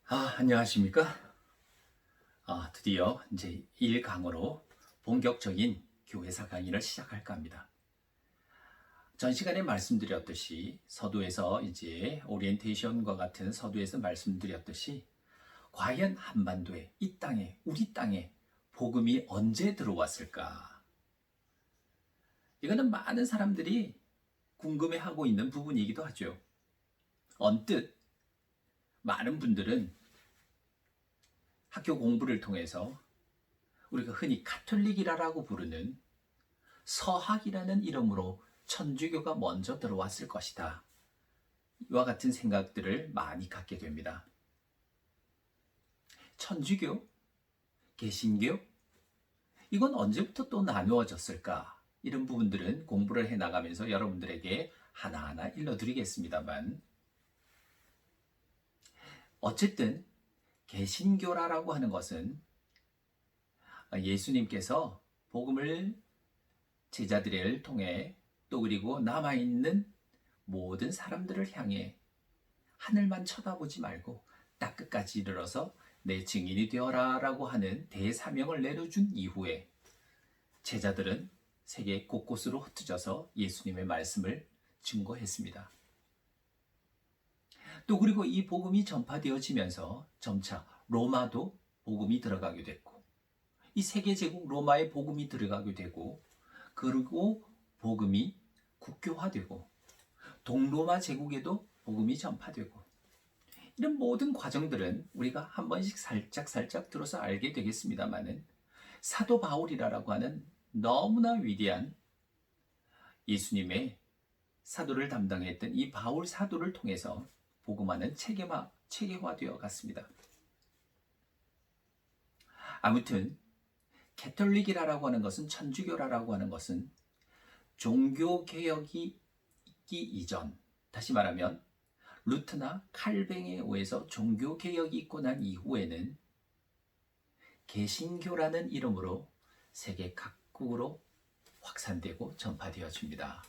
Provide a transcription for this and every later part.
안녕하십니까? 드디어 이제 1강으로 본격적인 교회사 강의를 시작할까 합니다. 전 시간에 말씀드렸듯이 서두에서 이제 오리엔테이션과 같은 서두에서 말씀드렸듯이 과연 한반도에, 이 땅에, 우리 땅에 복음이 언제 들어왔을까? 이거는 많은 사람들이 궁금해하고 있는 부분이기도 하죠. 언뜻 많은 분들은 학교 공부를 통해서 우리가 흔히 가톨릭이라고 부르는 서학이라는 이름으로 천주교가 먼저 들어왔을 것이다. 이와 같은 생각들을 많이 갖게 됩니다. 천주교, 개신교, 이건 언제부터 또 나누어졌을까? 이런 부분들은 공부를 해나가면서 여러분들에게 하나하나 일러드리겠습니다만, 어쨌든 개신교라고 하는 것은 예수님께서 복음을 제자들을 통해 또 그리고 남아있는 모든 사람들을 향해 하늘만 쳐다보지 말고 딱 끝까지 이르러서 내 증인이 되어라 라고 하는 대사명을 내려준 이후에 제자들은 세계 곳곳으로 흩어져서 예수님의 말씀을 증거했습니다. 또 그리고 이 복음이 전파되어지면서 점차 로마도 복음이 들어가게 됐고, 이 세계제국 로마에 복음이 들어가게 되고, 그리고 복음이 국교화되고 동로마 제국에도 복음이 전파되고, 이런 모든 과정들은 우리가 한 번씩 살짝 들어서 알게 되겠습니다만은, 사도 바울이라고 하는 너무나 위대한 예수님의 사도를 담당했던 이 바울 사도를 통해서 복음화는 체계화되어 갔습니다. 아무튼 캐톨릭이라고 하는 것은, 천주교라고 하는 것은 종교개혁이 있기 이전, 다시 말하면 루트나 칼뱅에 의해서 종교개혁이 있고 난 이후에는 개신교라는 이름으로 세계 각국으로 확산되고 전파되어집니다.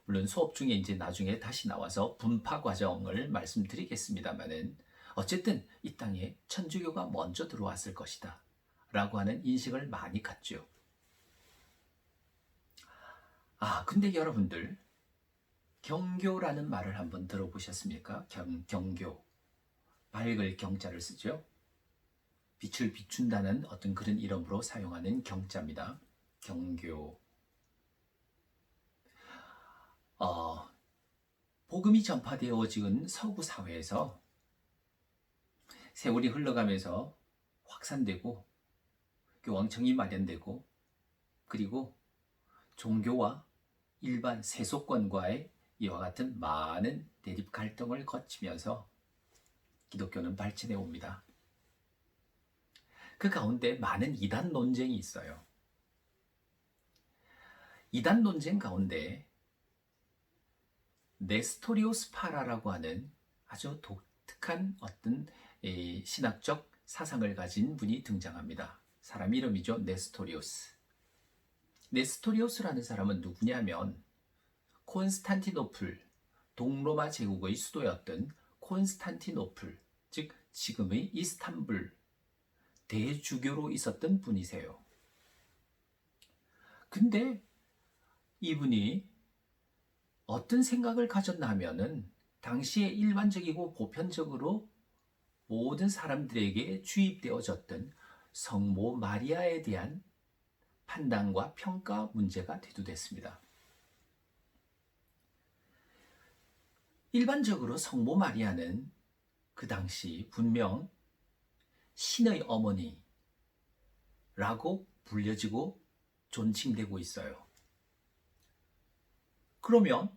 물론 수업 중에 이제 나중에 다시 나와서 분파 과정을 말씀드리겠습니다만은, 어쨌든 이 땅에 천주교가 먼저 들어왔을 것이다 라고 하는 인식을 많이 갖죠. 근데 여러분들, 경교라는 말을 한번 들어보셨습니까? 경교. 밝을 경자를 쓰죠. 빛을 비춘다는 어떤 그런 이름으로 사용하는 경자입니다. 경교. 복음이 전파되어진 서구 사회에서 세월이 흘러가면서 확산되고 교황청이 마련되고, 그리고 종교와 일반 세속권과의 이와 같은 많은 대립 갈등을 거치면서 기독교는 발전해 옵니다. 그 가운데 많은 이단 논쟁이 있어요. 이단 논쟁 가운데 네스토리오스파라라고 하는 아주 독특한 어떤 신학적 사상을 가진 분이 등장합니다. 사람 이름이죠. 네스토리오스. 네스토리오스라는 사람은 누구냐면, 콘스탄티노플, 동로마 제국의 수도였던 콘스탄티노플, 즉 지금의 이스탄불 대주교로 있었던 분이세요. 근데 이분이 어떤 생각을 가졌나 하면은, 당시에 일반적이고 보편적으로 모든 사람들에게 주입되어졌던 성모 마리아에 대한 판단과 평가 문제가 대두됐습니다. 일반적으로 성모 마리아는 그 당시 분명 신의 어머니라고 불려지고 존칭되고 있어요. 그러면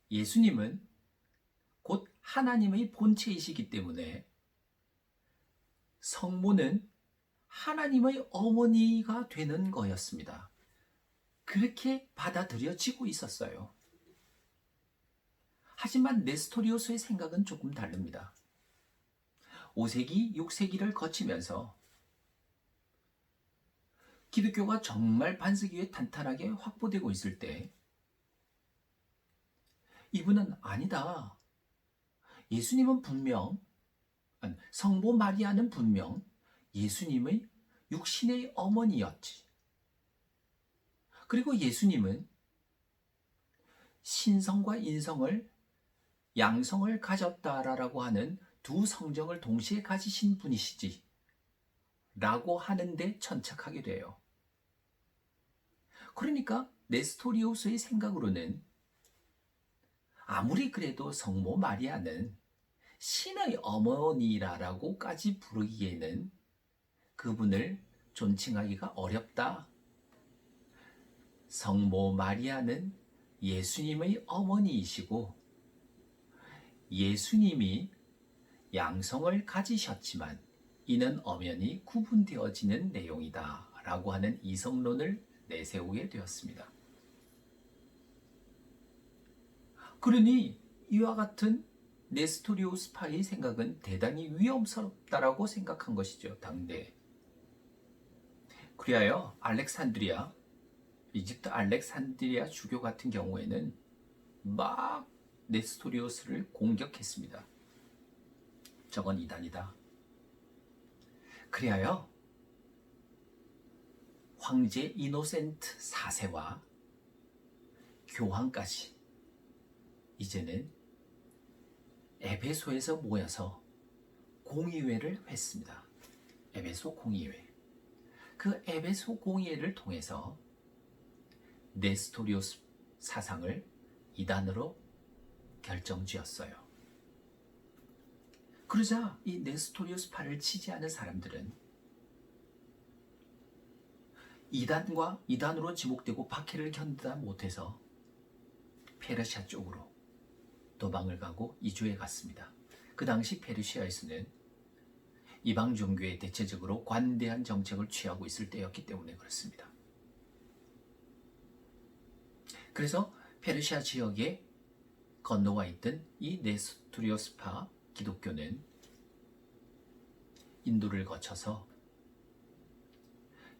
예수님은 곧 하나님의 본체이시기 때문에 성모는 하나님의 어머니가 되는 거였습니다. 그렇게 받아들여지고 있었어요. 하지만 네스토리오스의 생각은 조금 다릅니다. 5세기, 6세기를 거치면서 기독교가 정말 반석 위에 탄탄하게 확보되고 있을 때, 이분은 아니다. 예수님은 분명 성모 마리아는 분명 예수님의 육신의 어머니였지. 그리고 예수님은 신성과 인성을 양성을 가졌다라고 하는 두 성정을 동시에 가지신 분이시지 라고 하는데 천착하게 돼요. 그러니까 네스토리우스의 생각으로는 아무리 그래도 성모 마리아는 신의 어머니라고까지 부르기에는 그분을 존칭하기가 어렵다. 성모 마리아는 예수님의 어머니이시고 예수님이 양성을 가지셨지만 이는 엄연히 구분되어지는 내용이다 라고 하는 이성론을 내세우게 되었습니다. 그러니 이와 같은 네스토리우스파의 생각은 대단히 위험스럽다라고 생각한 것이죠. 당대. 그리하여 알렉산드리아, 이집트 알렉산드리아 주교 같은 경우에는 막 네스토리우스를 공격했습니다. 저건 이단이다. 그리하여 황제 이노센트 4세와 교황까지 이제는 에베소에서 모여서 공의회를 했습니다. 에베소 공의회. 그 에베소 공의회를 통해서 네스토리우스 사상을 이단으로 결정지었어요. 그러자 이 네스토리우스파를 지지하는 사람들은 이단으로 지목되고 박해를 견디다 못해서 페르시아 쪽으로 도망을 가고 이주해 갔습니다. 그 당시 페르시아에서는 이방 종교에 대체적으로 관대한 정책을 취하고 있을 때였기 때문에 그렇습니다. 그래서 페르시아 지역에 건너와 있던 이 네스토리우스파 기독교는 인도를 거쳐서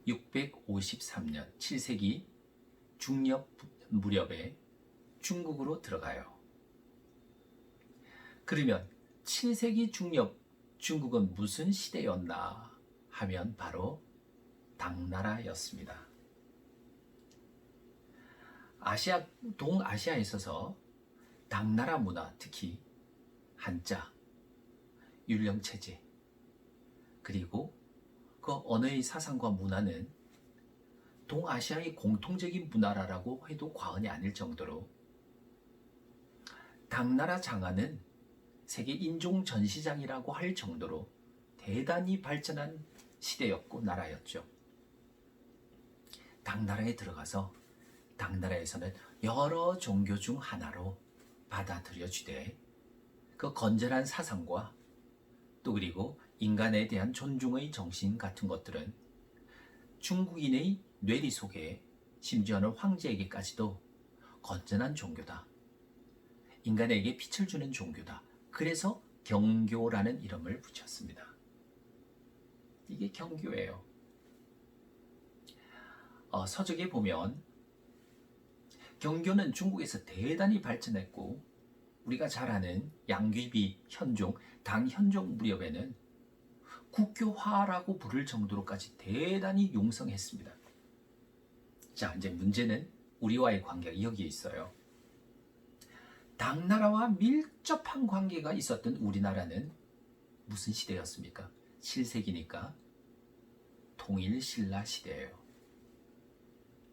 653년 7세기 중엽 무렵에 중국으로 들어가요. 그러면 7세기 중엽 중국은 무슨 시대였나 하면 바로 당나라였습니다. 동아시아에 있어서 당나라 문화, 특히 한자, 율령체제, 그리고 그 언어의 사상과 문화는 동아시아의 공통적인 문화라고 해도 과언이 아닐 정도로 당나라 장안은 세계 인종 전시장이라고 할 정도로 대단히 발전한 시대였고 나라였죠. 당나라에 들어가서 당나라에서는 여러 종교 중 하나로 받아들여지되 그 건전한 사상과 또 그리고 인간에 대한 존중의 정신 같은 것들은 중국인의 뇌리 속에 심지어는 황제에게까지도 건전한 종교다. 인간에게 빛을 주는 종교다. 그래서 경교라는 이름을 붙였습니다. 이게 경교예요. 서적에 보면 경교는 중국에서 대단히 발전했고 우리가 잘 아는 양귀비 현종, 당현종 무렵에는 국교화라고 부를 정도로까지 대단히 용성했습니다. 자, 이제 문제는 우리와의 관계가 여기에 있어요. 당나라와 밀접한 관계가 있었던 우리나라는 무슨 시대였습니까? 7세기니까 통일신라 시대예요.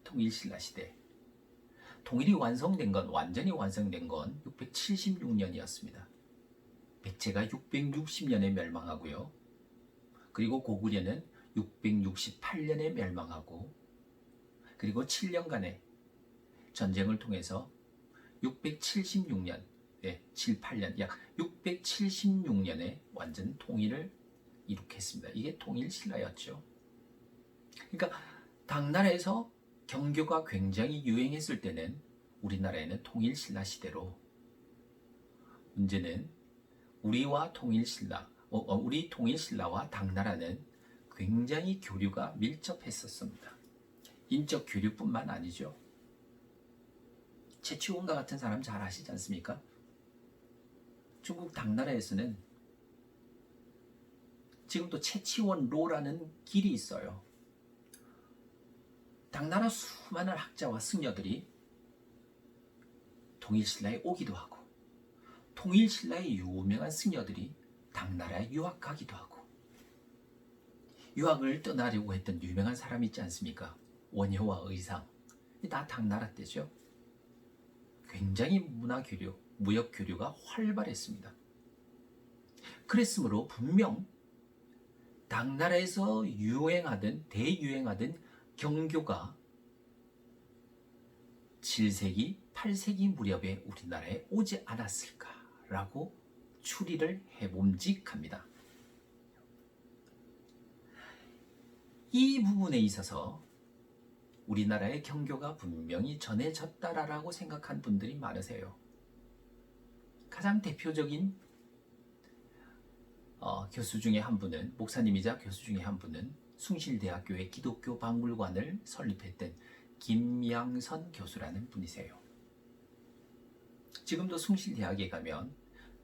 통일신라 시대. 통일이 완전히 완성된 건 676년이었습니다. 백제가 660년에 멸망하고요. 그리고 고구려는 668년에 멸망하고 그리고 7년간의 전쟁을 통해서 676년, 7, 8년, 약 676년에 완전 통일을 이룩했습니다. 이게 통일신라였죠. 그러니까 당나라에서 경교가 굉장히 유행했을 때는 우리나라에는 통일신라 시대로 문제는 우리 통일신라와 당나라는 굉장히 교류가 밀접했었습니다. 인적 교류뿐만 아니죠. 최치원과 같은 사람 잘 아시지 않습니까? 중국 당나라에서는 지금도 채치원로라는 길이 있어요. 당나라 수많은 학자와 승려들이 통일신라에 오기도 하고, 통일신라의 유명한 승려들이 당나라에 유학가기도 하고, 유학을 떠나려고 했던 유명한 사람이 있지 않습니까? 원효와 의상, 다 당나라 때죠. 굉장히 문화교류, 무역교류가 활발했습니다. 그랬으므로 분명 당나라에서 대유행하던 경교가 7세기, 8세기 무렵에 우리나라에 오지 않았을까라고 추리를 해봄직합니다. 이 부분에 있어서 우리나라의 경교가 분명히 전해졌다라고 생각한 분들이 많으세요. 가장 대표적인 교수 중에 한 분은, 목사님이자 교수 중에 한 분은 숭실대학교의 기독교 박물관을 설립했던 김양선 교수라는 분이세요. 지금도 숭실대학에 가면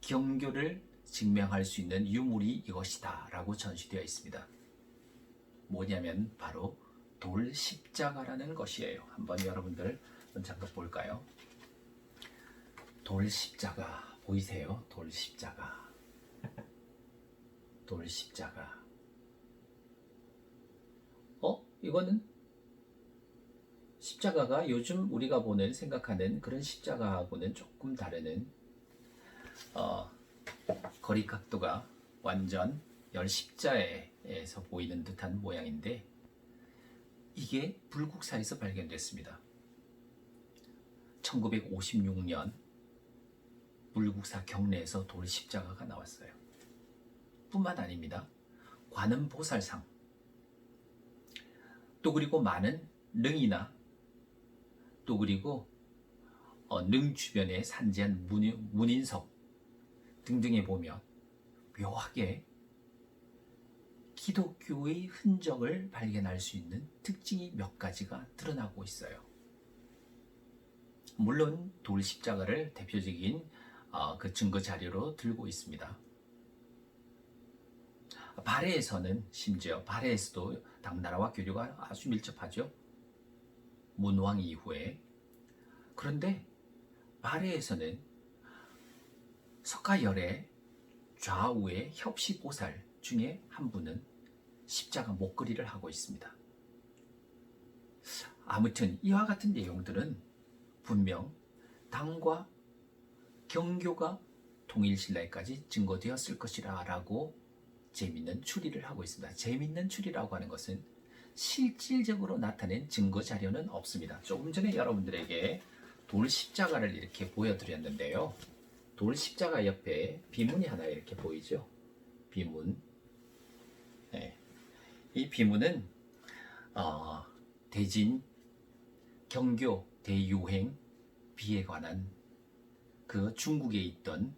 경교를 증명할 수 있는 유물이 이것이다 라고 전시되어 있습니다. 뭐냐면 바로 돌십자가라는 것이에요. 한번 여러분들 잠깐 볼까요? 돌십자가 보이세요? 돌십자가. 돌십자가. 이거는 십자가가 요즘 우리가 생각하는 그런 십자가하고는 조금 다른 거리 각도가 완전 열십자에서 보이는 듯한 모양인데, 이게 불국사에서 발견됐습니다. 1956년 불국사 경내에서 돌십자가가 나왔어요. 뿐만 아닙니다. 관음보살상, 또 그리고 많은 능이나, 또 그리고 능 주변에 산지한 문인석 등등에 보면 묘하게 기독교의 흔적을 발견할 수 있는 특징이 몇 가지가 드러나고 있어요. 물론 돌십자가를 대표적인 그 증거 자료로 들고 있습니다. 발해에서는, 심지어 발해에서도 당나라와 교류가 아주 밀접하죠. 문왕 이후에. 그런데 발해에서는 석가열의 좌우의 협시보살 중에 한 분은 십자가 목걸이를 하고 있습니다. 아무튼 이와 같은 내용들은 분명 당과 경교가 통일신라에까지 증거되었을 것이라 라고 재밌는 추리를 하고 있습니다. 재밌는 추리라고 하는 것은 실질적으로 나타낸 증거 자료는 없습니다. 조금 전에 여러분들에게 돌십자가를 이렇게 보여드렸는데요. 돌십자가 옆에 비문이 하나 이렇게 보이죠? 비문. 네. 이 비문은 대진 경교 대유행 비에 관한 그 중국에 있는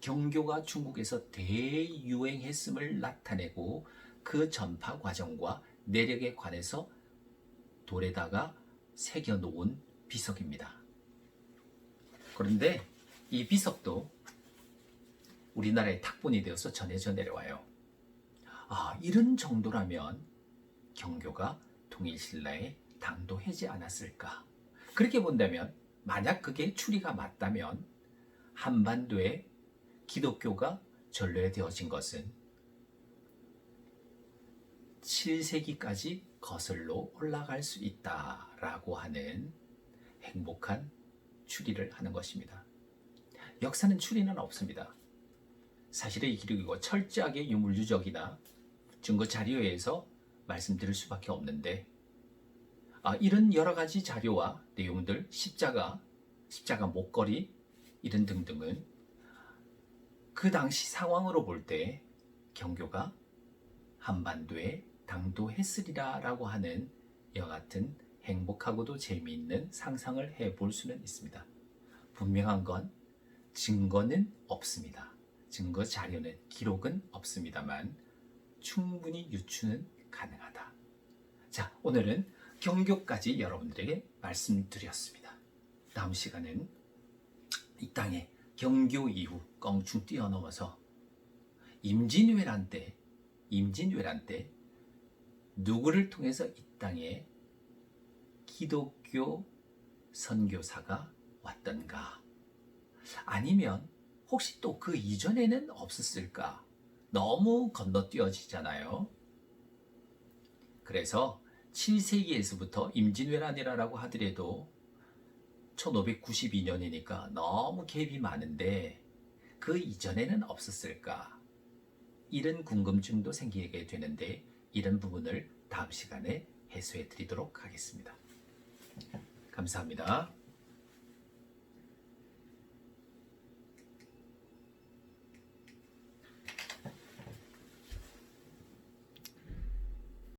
경교가 중국에서 대유행했음을 나타내고 그 전파 과정과 내력에 관해서 돌에다가 새겨놓은 비석입니다. 그런데 이 비석도 우리나라에 탁본이 되어서 전해져 내려와요. 이런 정도라면 경교가 통일신라에 당도하지 않았을까? 그렇게 본다면, 만약 그게 추리가 맞다면 한반도에 기독교가 전래되어진 것은 7세기까지 거슬러 올라갈 수 있다라고 하는 행복한 추리를 하는 것입니다. 역사는 추리는 없습니다. 사실의 기록이고 철저하게 유물유적이나 증거 자료에 의해서 말씀드릴 수밖에 없는데, 이런 여러 가지 자료와 내용들, 십자가 목걸이 이런 등등은 그 당시 상황으로 볼 때 경교가 한반도에 당도했으리라 라고 하는 이와 같은 행복하고도 재미있는 상상을 해볼 수는 있습니다. 분명한 건 증거는 없습니다. 증거 자료는, 기록은 없습니다만 충분히 유추는 가능하다. 자, 오늘은 경교까지 여러분들에게 말씀드렸습니다. 다음 시간은 이 땅에 경교 이후 껑충 뛰어넘어서 임진왜란 때 누구를 통해서 이 땅에 기독교 선교사가 왔던가? 아니면 혹시 또 그 이전에는 없었을까? 너무 건너뛰어지잖아요. 그래서 7세기에서부터 임진왜란이라고 하더라도 1592년이니까 너무 갭이 많은데 그 이전에는 없었을까? 이런 궁금증도 생기게 되는데 이런 부분을 다음 시간에 해소해 드리도록 하겠습니다. 감사합니다.